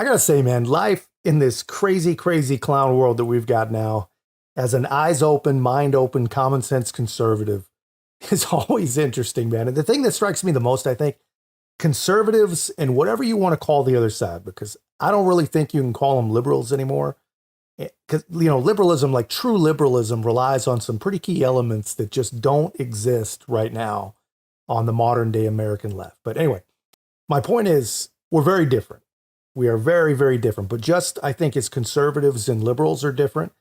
I gotta say, man, life in this crazy, crazy clown world that we've got now, as an eyes open, mind open, common sense conservative, is always interesting, man. And the thing that strikes me the most, I think, conservatives and whatever you want to call the other side, because I don't really think you can call them liberals anymore. Because, liberalism, like true liberalism, relies on some pretty key elements that just don't exist right now on the modern day American left. But anyway, my point is we're very different. We are very, very different. But just, I think, as conservatives and liberals are different,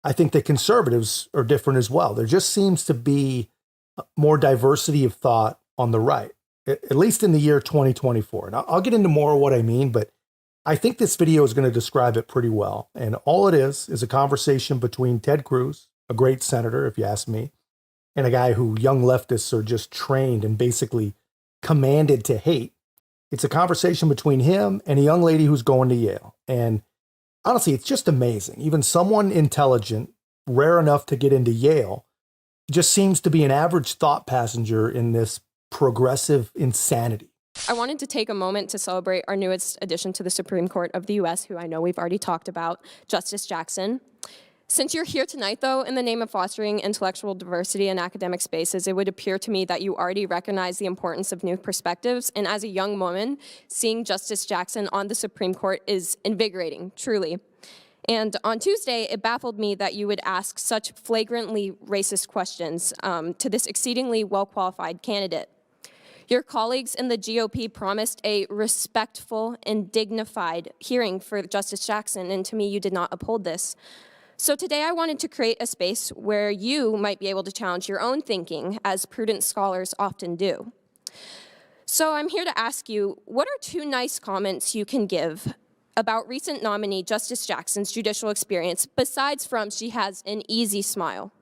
I think that conservatives are different as well. There just seems to be more diversity of thought on the right, at least in the year 2024. And I'll get into more of what I mean, but I think this video is going to describe it pretty well. And all it is a conversation between Ted Cruz, a great senator, if you ask me, and a guy who young leftists are just trained and basically commanded to hate. It's a conversation between him and a young lady who's going to Yale. And honestly, it's just amazing. Even someone intelligent, rare enough to get into Yale, just seems to be an average thought passenger in this progressive insanity. I wanted to take a moment to celebrate our newest addition to the Supreme Court of the U.S., who I know we've already talked about, Justice Jackson. Since you're here tonight, though, in the name of fostering intellectual diversity in academic spaces, it would appear to me that you already recognize the importance of new perspectives. And as a young woman, seeing Justice Jackson on the Supreme Court is invigorating, truly. And on Tuesday, it baffled me that you would ask such flagrantly racist questions to this exceedingly well-qualified candidate. Your colleagues in the GOP promised a respectful and dignified hearing for Justice Jackson, and to me, you did not uphold this. So today I wanted to create a space where you might be able to challenge your own thinking, as prudent scholars often do. So I'm here to ask you, what are two nice comments you can give about recent nominee Justice Jackson's judicial experience, besides from she has an easy smile?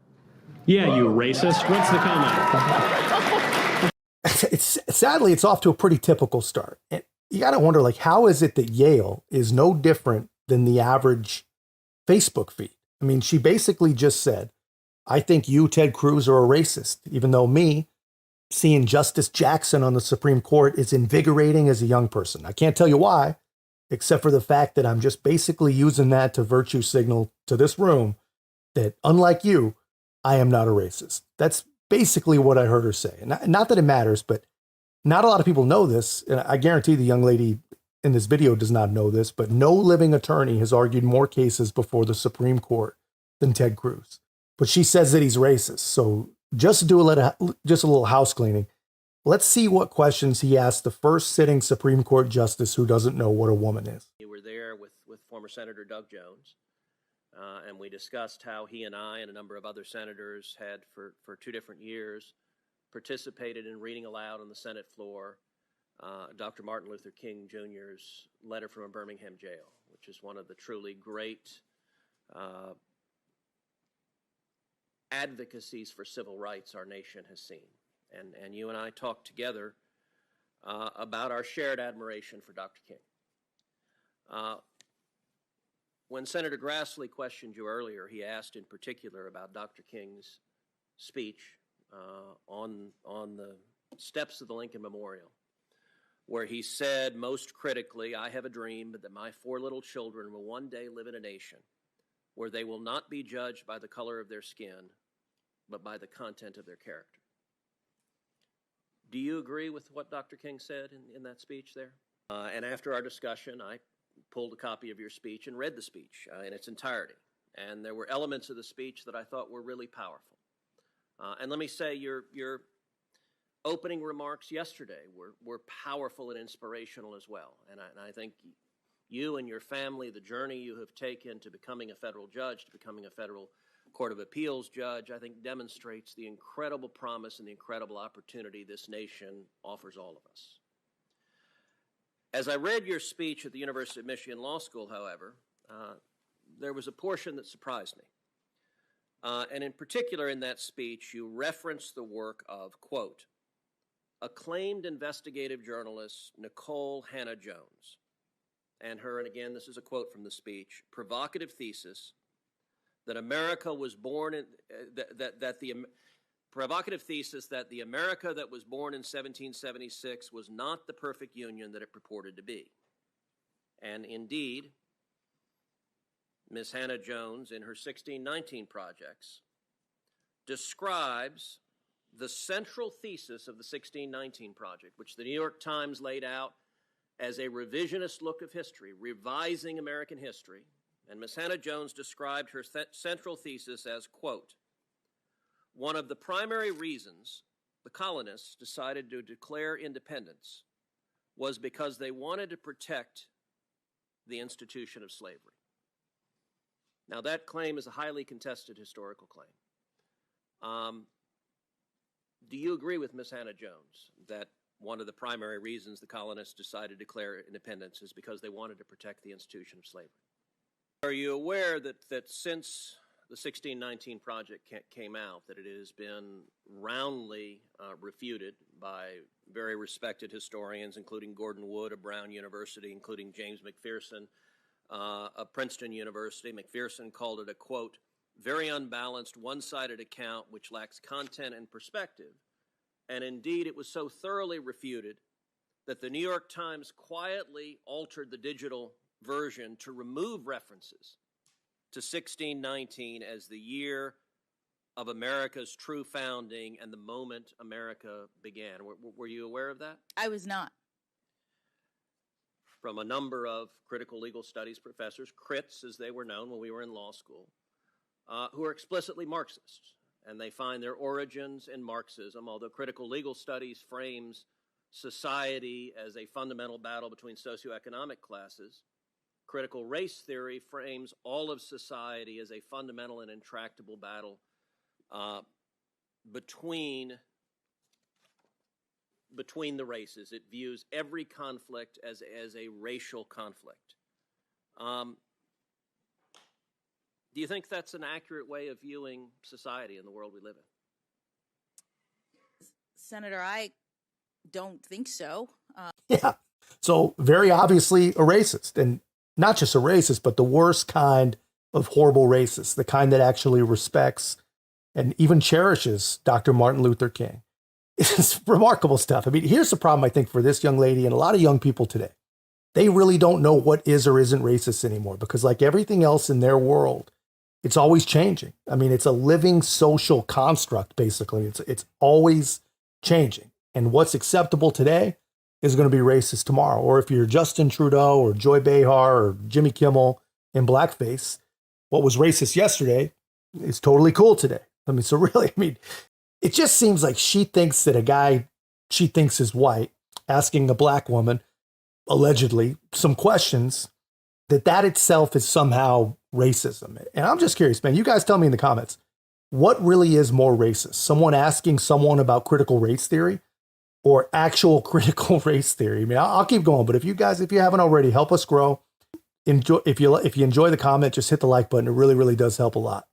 Yeah, you racist. What's the comment? Sadly, it's off to a pretty typical start. And you got to wonder, like, how is it that Yale is no different than the average Facebook feed? I mean, she basically just said, I think you, Ted Cruz, are a racist, even though me, seeing Justice Jackson on the Supreme Court is invigorating as a young person. I can't tell you why, except for the fact that I'm just basically using that to virtue signal to this room that, unlike you, I am not a racist. That's basically what I heard her say. Not that it matters, but not a lot of people know this. And I guarantee the young lady in this video does not know this, but no living attorney has argued more cases before the Supreme Court than Ted Cruz. But she says that he's racist. So just a little house cleaning. Let's see what questions he asked the first sitting Supreme Court justice who doesn't know what a woman is. You were there with former Senator Doug Jones. And we discussed how he and I and a number of other senators had, for 2 different years, participated in reading aloud on the Senate floor Dr. Martin Luther King Jr.'s letter from a Birmingham jail, which is one of the truly great advocacies for civil rights our nation has seen. And you and I talked together about our shared admiration for Dr. King. When Senator Grassley questioned you earlier, he asked in particular about Dr. King's speech on the steps of the Lincoln Memorial, where he said most critically, I have a dream that my 4 little children will one day live in a nation where they will not be judged by the color of their skin, but by the content of their character. Do you agree with what Dr. King said in that speech there? And after our discussion, I pulled a copy of your speech and read the speech in its entirety. And there were elements of the speech that I thought were really powerful. And let me say, your opening remarks yesterday were powerful and inspirational as well. And I think you and your family, the journey you have taken to becoming a federal judge, to becoming a federal Court of Appeals judge, I think demonstrates the incredible promise and the incredible opportunity this nation offers all of us. As I read your speech at the University of Michigan Law School, however, there was a portion that surprised me. And in particular in that speech, you referenced the work of, quote, acclaimed investigative journalist Nicole Hannah-Jones and her, and again, this is a quote from the speech, provocative thesis that America was born in, provocative thesis that the America that was born in 1776 was not the perfect union that it purported to be. And indeed, Ms. Hannah Jones, in her 1619 projects, describes the central thesis of the 1619 project, which the New York Times laid out as a revisionist look of history, revising American history. And Ms. Hannah Jones described her central thesis as, quote, one of the primary reasons the colonists decided to declare independence was because they wanted to protect the institution of slavery. Now, that claim is a highly contested historical claim. Do you agree with Ms. Hannah Jones that one of the primary reasons the colonists decided to declare independence is because they wanted to protect the institution of slavery? Are you aware that since the 1619 Project came out, that it has been roundly refuted by very respected historians, including Gordon Wood of Brown University, including James McPherson of Princeton University. McPherson called it a, quote, very unbalanced, one-sided account which lacks content and perspective. And indeed, it was so thoroughly refuted that the New York Times quietly altered the digital version to remove references to 1619 as the year of America's true founding and the moment America began. Were you aware of that? I was not. From a number of critical legal studies professors, crits as they were known when we were in law school, who are explicitly Marxists, and they find their origins in Marxism, although critical legal studies frames society as a fundamental battle between socioeconomic classes. Critical race theory frames all of society as a fundamental and intractable battle between the races. It views every conflict as a racial conflict. Do you think that's an accurate way of viewing society in the world we live in? Senator, I don't think so. Yeah. So very obviously a racist, and not just a racist, but the worst kind of horrible racist, the kind that actually respects and even cherishes Dr. Martin Luther King. It's remarkable stuff. I mean, here's the problem, I think, for this young lady and a lot of young people today. They really don't know what is or isn't racist anymore, because like everything else in their world, it's always changing. I mean, it's a living social construct, basically. It's always changing. And what's acceptable today is going to be racist tomorrow. Or if you're Justin Trudeau or Joy Behar or Jimmy Kimmel in blackface, what was racist yesterday is totally cool today. I mean, so really, I mean, it just seems like she thinks that a guy she thinks is white asking a black woman, allegedly, some questions, that itself is somehow racism. And I'm just curious, man, you guys tell me in the comments, what really is more racist? Someone asking someone about critical race theory or actual critical race theory? I mean, I'll keep going, but if you haven't already, help us grow. If you enjoy the comment, just hit the like button. It really, really does help a lot.